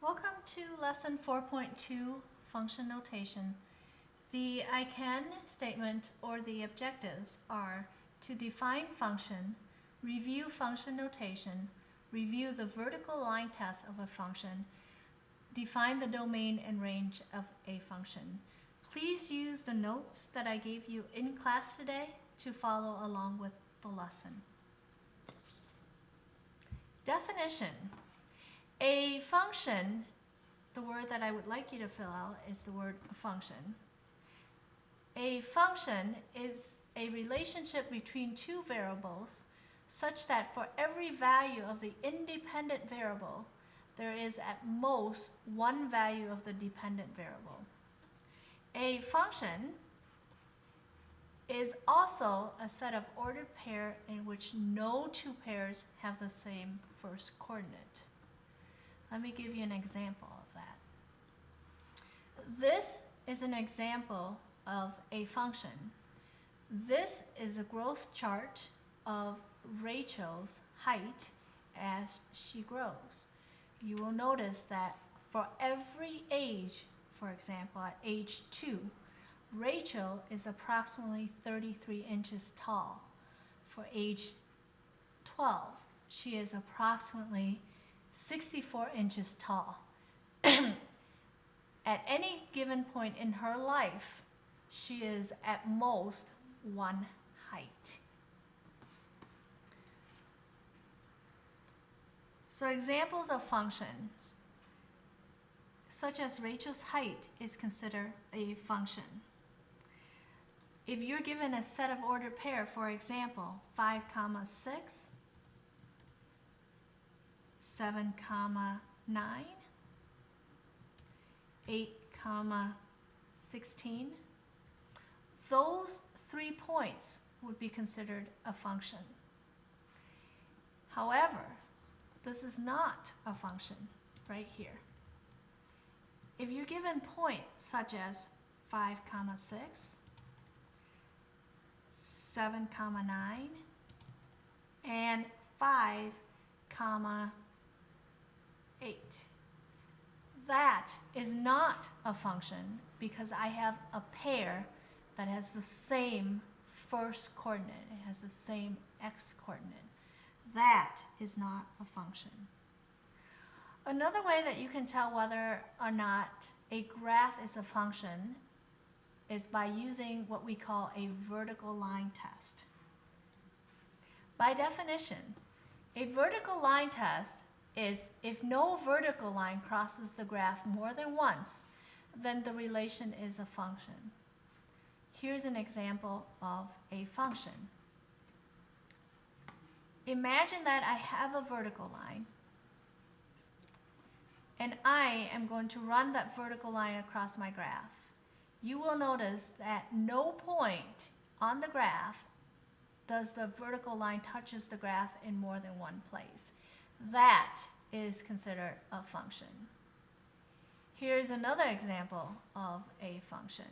Welcome to lesson 4.2, function notation. The I can statement or the objectives are to define function, review function notation, review the vertical line test of a function, define the domain and range of a function. Please use the notes that I gave you in class today to follow along with the lesson. Definition. A function, the word that I would like you to fill out is the word function. A function is a relationship between two variables such that for every value of the independent variable, there is at most one value of the dependent variable. A function is also a set of ordered pair in which no two pairs have the same first coordinate. Let me give you an example of that. This is an example of a function. This is a growth chart of Rachel's height as she grows. You will notice that for every age, for example, at age 2, Rachel is approximately 33 inches tall. For age 12, she is approximately 64 inches tall. At any given point in her life, she is at most one height. So examples of functions, such as Rachel's height, is considered a function. If you're given a set of ordered pair, for example, 5, 6, 7, 9, 8, 16, those 3 points would be considered a function. However, this is not a function right here. If you're given points such as 5, 6, 7, 9, and 5, 8. That is not a function because I have a pair that has the same first coordinate. It has the same x coordinate. That is not a function. Another way that you can tell whether or not a graph is a function is by using what we call a vertical line test. By definition, a vertical line test is if no vertical line crosses the graph more than once, then the relation is a function. Here's an example of a function. Imagine that I have a vertical line and I am going to run that vertical line across my graph. You will notice that no point on the graph does the vertical line touches the graph in more than one place. That is considered a function. Here's another example of a function.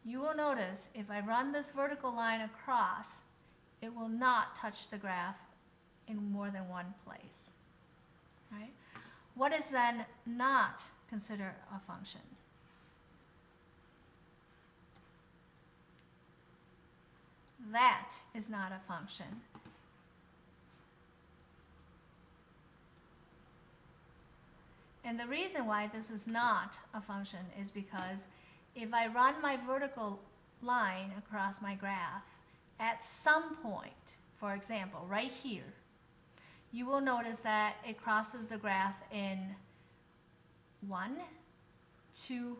You will notice if I run this vertical line across, it will not touch the graph in more than one place. Right? What is then not considered a function? That is not a function. And the reason why this is not a function is because if I run my vertical line across my graph, at some point, for example, right here, you will notice that it crosses the graph in 1, 2,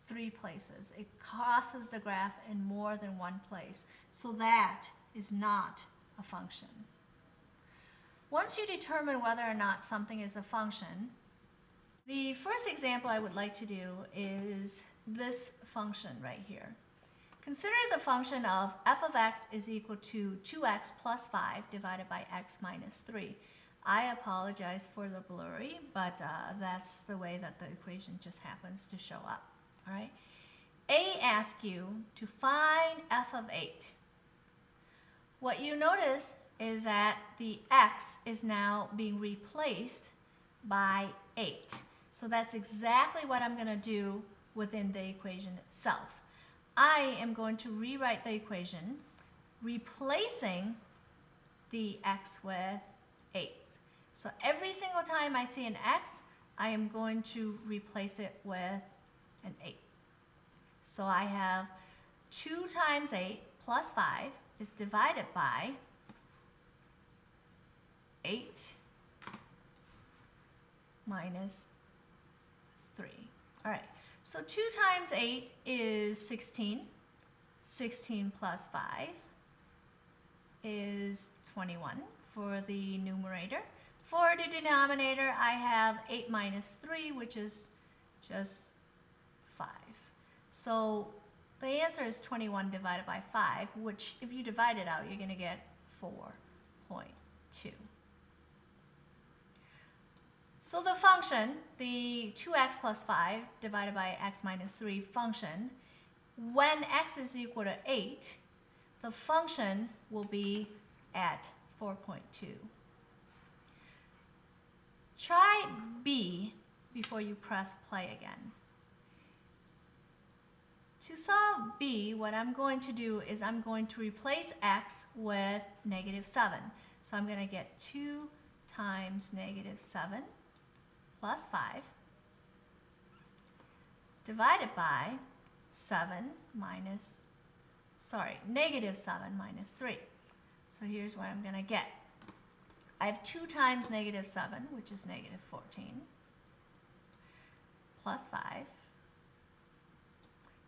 3 places. It crosses the graph in more than one place. So that is not a function. Once you determine whether or not something is a function, the first example I would like to do is this function right here. Consider the function of f of x is equal to 2x plus 5 divided by x minus 3. I apologize for the blurry, but that's the way that the equation just happens to show up. All right. A asks you to find f of 8. What you notice is that the x is now being replaced by 8. So that's exactly what I'm going to do within the equation itself. I am going to rewrite the equation, replacing the x with 8. So every single time I see an x, I am going to replace it with an 8. So I have 2 times 8 plus 5 is divided by 8 minus 3. All right, so 2 times 8 is 16. 16 plus 5 is 21 for the numerator. For the denominator, I have 8 minus 3, which is just 5. So the answer is 21 divided by 5, which if you divide it out, you're going to get 4.2. So the function, the 2x plus 5 divided by x minus 3 function, when x is equal to 8, the function will be at 4.2. Try B before you press play again. To solve B, what I'm going to do is I'm going to replace x with -7. So I'm going to get 2 times -7 plus 5 divided by -7 minus 3. So here's what I'm going to get. I have 2 times -7, which is -14, plus 5.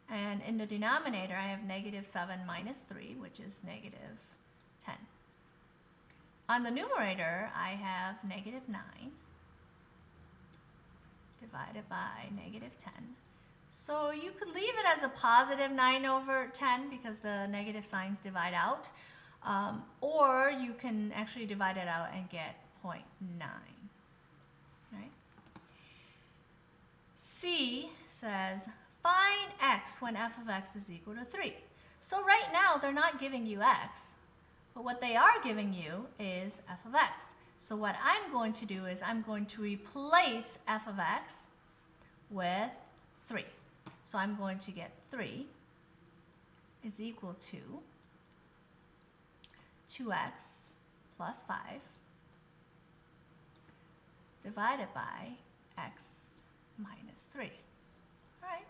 And in the denominator, I have -7 minus 3, which is -10. On the numerator, I have -9 divided by -10. So you could leave it as a positive 9 over 10 because the negative signs divide out. Or you can actually divide it out and get 0.9. Right? C says, find x when f of x is equal to 3. So right now, they're not giving you x. But what they are giving you is f of x. So what I'm going to do is I'm going to replace f of x with 3. So I'm going to get 3 is equal to 2x plus 5 divided by x minus 3. All right.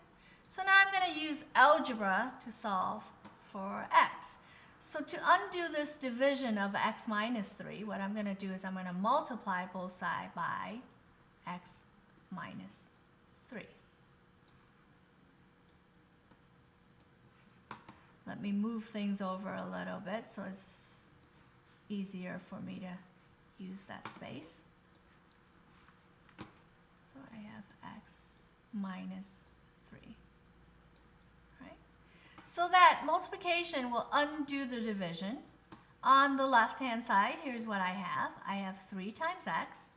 So now I'm going to use algebra to solve for x. So to undo this division of x minus 3, what I'm going to do is I'm going to multiply both sides by x minus 3. Let me move things over a little bit so it's easier for me to use that space. So I have x minus 3. Right? So that multiplication will undo the division. On the left-hand side, here's what I have. I have 3 times x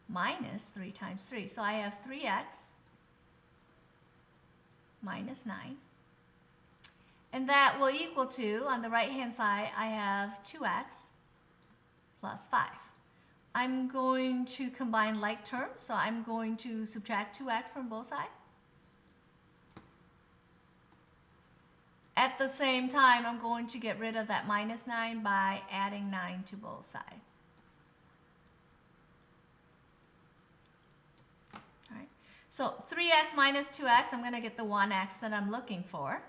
minus 3 times 3. So I have 3x minus 9. And that will equal to, on the right-hand side, I have 2x plus 5. I'm going to combine like terms, so I'm going to subtract 2x from both sides. At the same time, I'm going to get rid of that minus 9 by adding 9 to both sides. All right. So 3x minus 2x, I'm going to get the 1x that I'm looking for.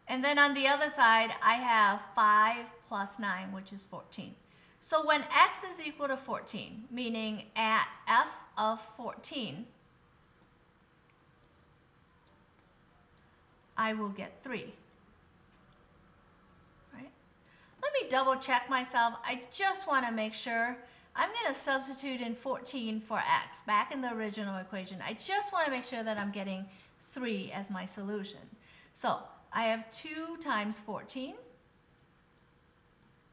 And then on the other side, I have 5 plus 9, which is 14. So when x is equal to 14, meaning at f of 14, I will get 3. Right? Let me double check myself. I just want to make sure. I'm going to substitute in 14 for x, back in the original equation. I just want to make sure that I'm getting 3 as my solution. So I have 2 times 14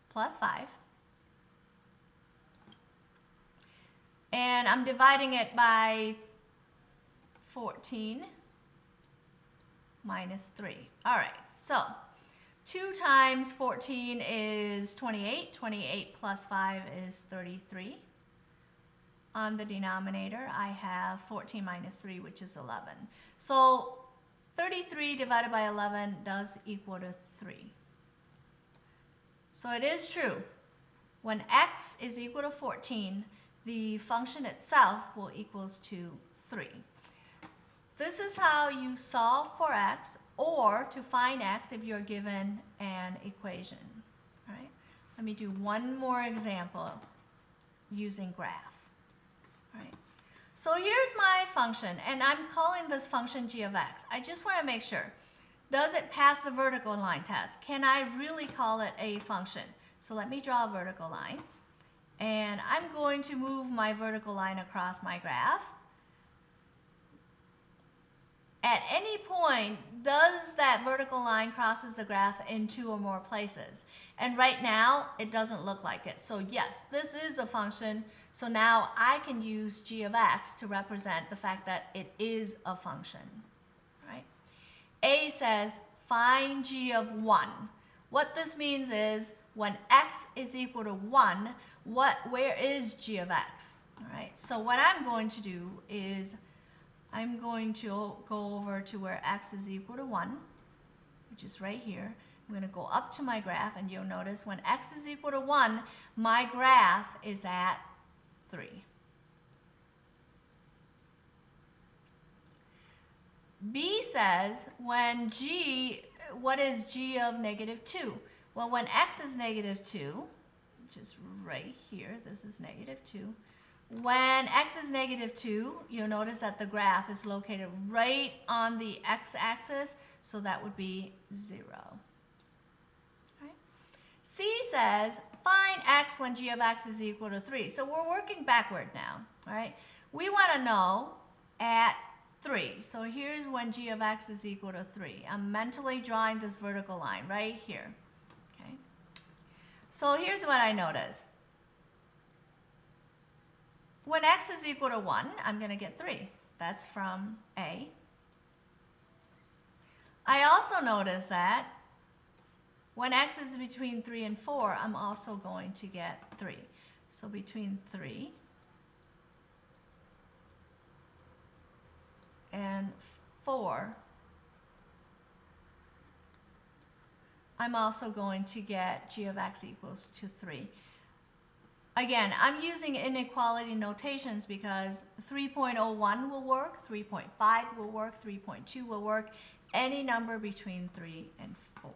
plus 5. And I'm dividing it by 14 minus 3. All right, so 2 times 14 is 28. 28 plus 5 is 33. On the denominator, I have 14 minus 3, which is 11. So 33 divided by 11 does equal to 3. So it is true. When x is equal to 14, the function itself will equals to 3. This is how you solve for x, or to find x if you're given an equation. All right? Let me do one more example using graph. All right? So here's my function, and I'm calling this function g of x. I just want to make sure. Does it pass the vertical line test? Can I really call it a function? So let me draw a vertical line. And I'm going to move my vertical line across my graph. At any point, does that vertical line crosses the graph in 2 or more places? And right now, it doesn't look like it. So yes, this is a function. So now I can use g of x to represent the fact that it is a function. Right? A says, find g of 1. What this means is, when x is equal to 1, where is g of x? All right? So what I'm going to do is, I'm going to go over to where x is equal to 1, which is right here. I'm going to go up to my graph, and you'll notice when x is equal to 1, my graph is at 3. B says, what is g of negative 2? Well, when x is negative 2, which is right here, this is negative 2. When x is negative 2, you'll notice that the graph is located right on the x-axis, so that would be 0. Right? C says, find x when g of x is equal to 3. So we're working backward now. Right? We want to know at 3. So here's when g of x is equal to 3. I'm mentally drawing this vertical line right here. Okay? So here's what I notice. When x is equal to 1, I'm going to get 3. That's from A. I also notice that when x is between 3 and 4, I'm also going to get 3. So between 3 and 4, I'm also going to get g of x equals to 3. Again, I'm using inequality notations because 3.01 will work, 3.5 will work, 3.2 will work, any number between 3 and 4.